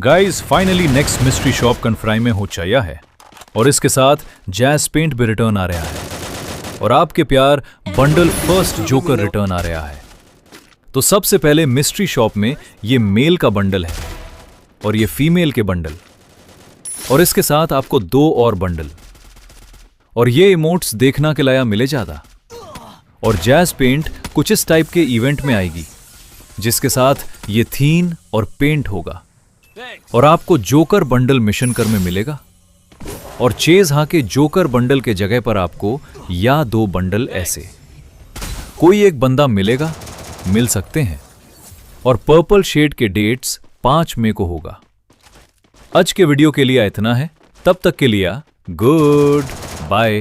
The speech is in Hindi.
Guys finally next mystery shop कन्फ्राई में हो चाहिए है और इसके साथ जैज पेंट भी रिटर्न आ रहा है और आपके प्यार बंडल फर्स्ट जोकर रिटर्न आ रहा है। तो सबसे पहले मिस्ट्री शॉप में ये मेल का बंडल है और ये फीमेल के बंडल और इसके साथ आपको 2 और बंडल और ये इमोट्स देखना के लाया मिले ज्यादा और जैज पेंट कुछ इस टाइप के इवेंट में आएगी जिसके साथ ये थीन और पेंट होगा और आपको जोकर बंडल मिशन कर में मिलेगा और चेज हाँ के जोकर बंडल के जगह पर आपको या 2 बंडल ऐसे कोई एक बंदा मिलेगा, मिल सकते हैं और पर्पल शेड के डेट्स 5 मई को होगा। आज के वीडियो के लिए इतना है, तब तक के लिए गुड बाय।